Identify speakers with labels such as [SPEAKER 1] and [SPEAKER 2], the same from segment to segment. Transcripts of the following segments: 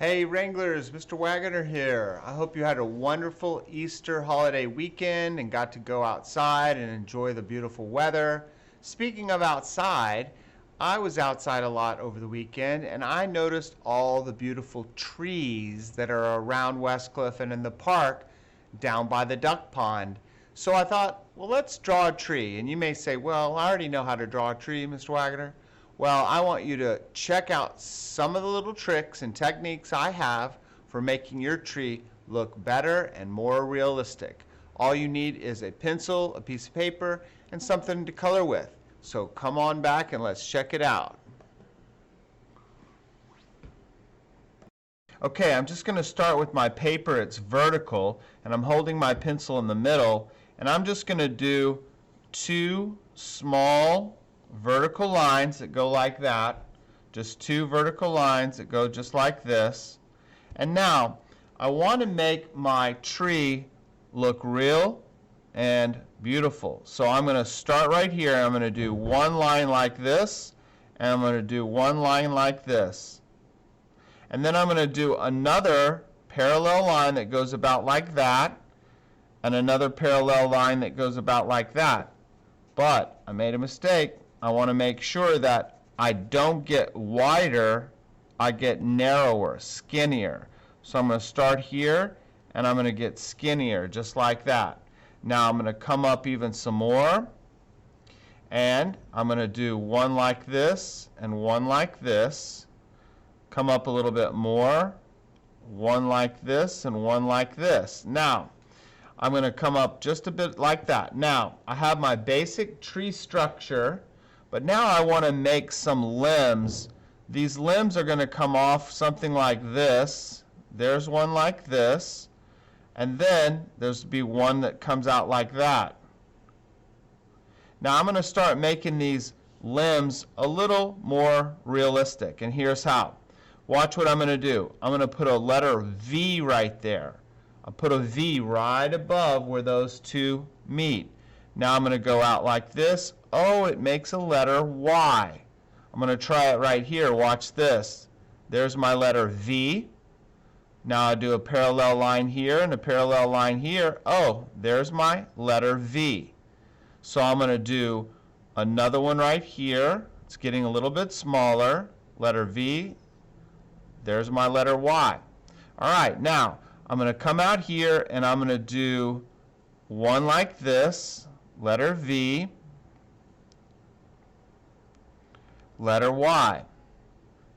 [SPEAKER 1] Hey Wranglers, Mr. Wagoner here. I hope you had a wonderful Easter holiday weekend and got to go outside and enjoy the beautiful weather. Speaking of outside, I was outside a lot over the weekend and I noticed all the beautiful trees that are around Westcliff and in the park down by the duck pond. So I thought, well, let's draw a tree. And you may say, well, I already know how to draw a tree, Mr. Wagoner. Well, I want you to check out some of the little tricks and techniques I have for making your tree look better and more realistic. All you need is a pencil, a piece of paper, and something to color with. So come on back and let's check it out. Okay, I'm just going to start with my paper. It's vertical, and I'm holding my pencil in the middle, and I'm just going to do two small vertical lines that go like that. Just two vertical lines that go just like this. And now, I want to make my tree look real and beautiful. So I'm going to start right here. I'm going to do one line like this, and I'm going to do one line like this. And then I'm going to do another parallel line that goes about like that, and another parallel line that goes about like that. But I made a mistake. I want to make sure that I don't get wider, I get narrower, skinnier. So I'm going to start here, and I'm going to get skinnier, just like that. Now I'm going to come up even some more, and I'm going to do one like this and one like this. Come up a little bit more, one like this and one like this. Now, I'm going to come up just a bit like that. Now, I have my basic tree structure, but now I want to make some limbs. These limbs are going to come off something like this. There's one like this, and then there's to be one that comes out like that. Now, I'm going to start making these limbs a little more realistic, and here's how. Watch what I'm going to do. I'm going to put a letter V right there. I'll put a V right above where those two meet. Now I'm going to go out like this. Oh, it makes a letter Y. I'm going to try it right here. Watch this. There's my letter V. Now I do a parallel line here and a parallel line here. Oh, there's my letter V. So I'm going to do another one right here. It's getting a little bit smaller. Letter V. There's my letter Y. All right, now I'm going to come out here and I'm going to do one like this, letter V, letter Y.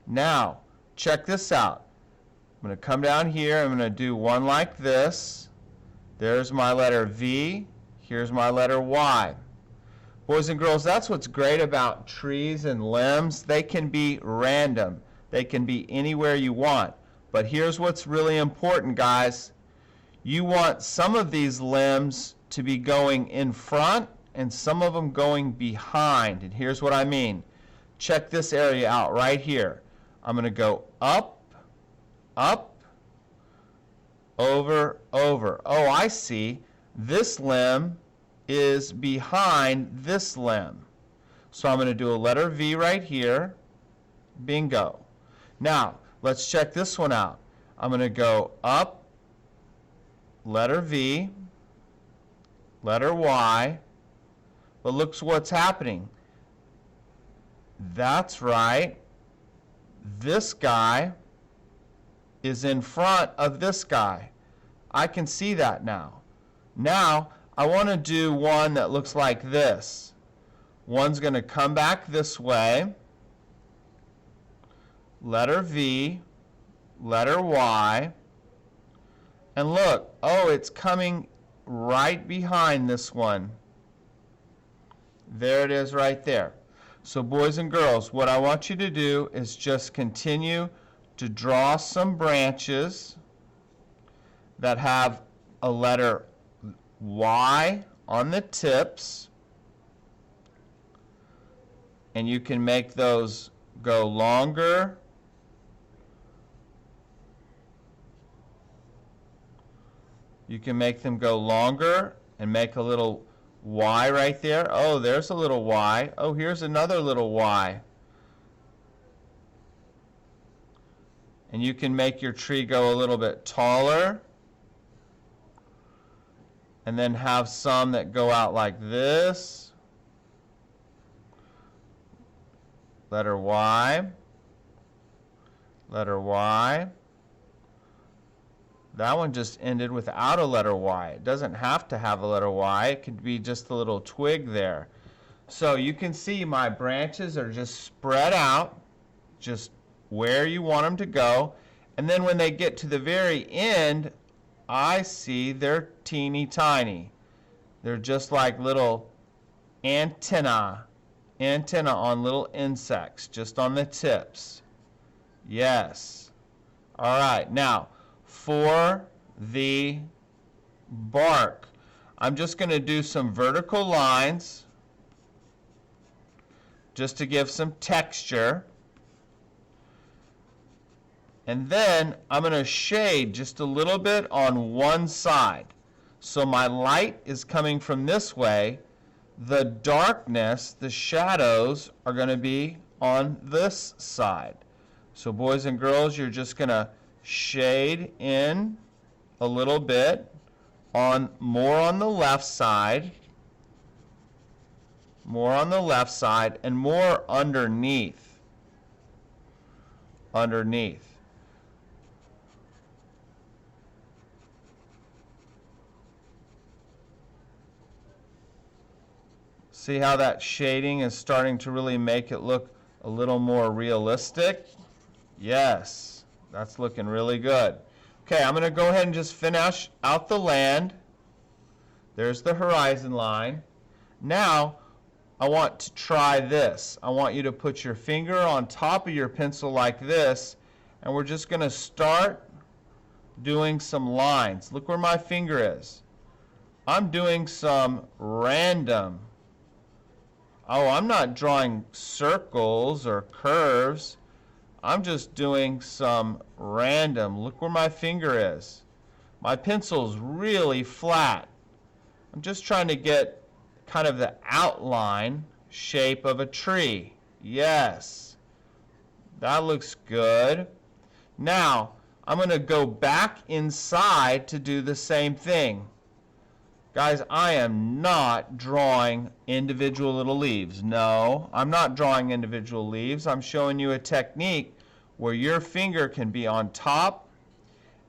[SPEAKER 1] Now, check this out. I'm going to come down here, I'm going to do one like this. There's my letter V, here's my letter Y. Boys and girls, that's what's great about trees and limbs. They can be random. They can be anywhere you want. But here's what's really important, guys. You want some of these limbs to be going in front and some of them going behind. And here's what I mean. Check this area out right here. I'm going to go up, up, over, over. Oh, I see. This limb is behind this limb. So I'm going to do a letter V right here. Bingo. Now, let's check this one out. I'm going to go up, letter V, letter Y. But look what's happening. That's right. This guy is in front of this guy. I can see that now. Now, I want to do one that looks like this. One's going to come back this way. Letter V, letter Y, and look, oh, it's coming right behind this one. There it is right there. So boys and girls, what I want you to do is just continue to draw some branches that have a letter Y on the tips, and you can make those go longer You can make them go longer and make a little Y right there. Oh, there's a little Y. Oh, here's another little Y. And you can make your tree go a little bit taller. And then have some that go out like this. Letter Y. Letter Y. That one just ended without a letter Y. It doesn't have to have a letter Y. It could be just a little twig there. So you can see my branches are just spread out, just where you want them to go. And then when they get to the very end, I see they're teeny tiny. They're just like little antenna on little insects, just on the tips. Yes. All right, now for the bark, I'm just going to do some vertical lines just to give some texture. And then I'm going to shade just a little bit on one side. So my light is coming from this way. The darkness, the shadows, are going to be on this side. So boys and girls, you're just going to shade in a little bit more on the left side, and more underneath. See how that shading is starting to really make it look a little more realistic? Yes, that's looking really good. Okay, I'm going to go ahead and just finish out the land. There's the horizon line. Now, I want to try this. I want you to put your finger on top of your pencil like this, and we're just going to start doing some lines. Look where my finger is. I'm doing some random. Oh, I'm not drawing circles or curves. I'm just doing some random. Look where my finger is. My pencil's really flat. I'm just trying to get kind of the outline shape of a tree. Yes, that looks good. Now, I'm going to go back inside to do the same thing. Guys, I am not drawing individual little leaves. No, I'm not drawing individual leaves. I'm showing you a technique where your finger can be on top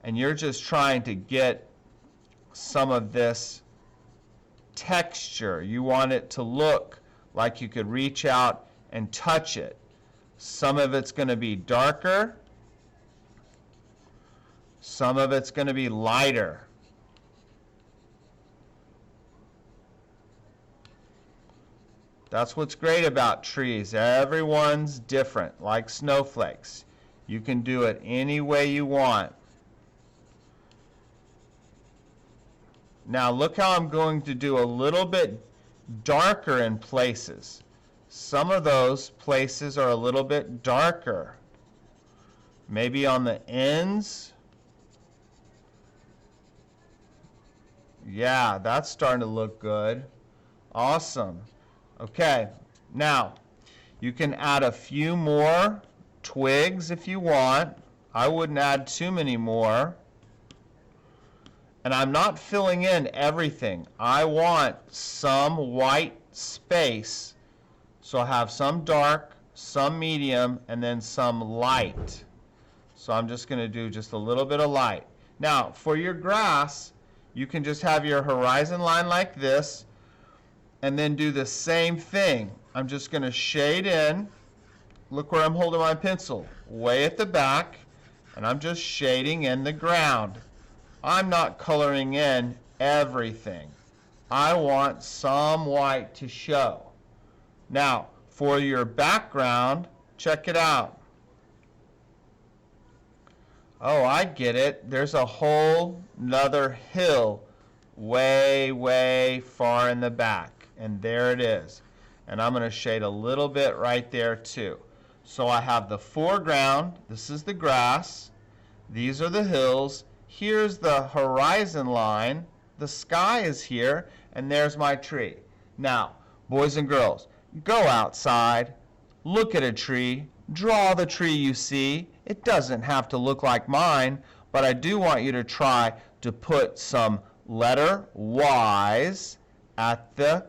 [SPEAKER 1] and you're just trying to get some of this texture. You want it to look like you could reach out and touch it. Some of it's going to be darker. Some of it's going to be lighter. That's what's great about trees. Everyone's different, like snowflakes. You can do it any way you want. Now look how I'm going to do a little bit darker in places. Some of those places are a little bit darker. Maybe on the ends. Yeah, that's starting to look good. Awesome. Okay, now you can add a few more twigs if you want. I wouldn't add too many more. And I'm not filling in everything. I want some white space. So I have some dark, some medium, and then some light. So I'm just going to do just a little bit of light. Now, for your grass, you can just have your horizon line like this, and then do the same thing. I'm just going to shade in. Look where I'm holding my pencil, way at the back, and I'm just shading in the ground. I'm not coloring in everything. I want some white to show. Now, for your background, check it out. Oh, I get it. There's a whole nother hill way, way far in the back. And there it is. And I'm going to shade a little bit right there too. So I have the foreground. This is the grass. These are the hills. Here's the horizon line. The sky is here. And there's my tree. Now, boys and girls, go outside, look at a tree, Draw the tree you see. It doesn't have to look like mine, but I do want you to try to put some letter Y's at the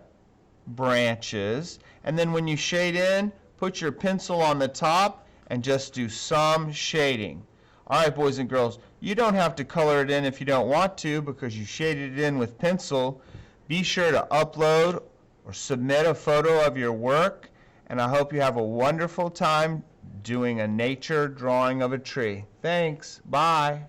[SPEAKER 1] branches. And then when you shade in, put your pencil on the top and just do some shading. All right, boys and girls, you don't have to color it in if you don't want to because you shaded it in with pencil. Be sure to upload or submit a photo of your work, and I hope you have a wonderful time doing a nature drawing of a tree. Thanks. Bye.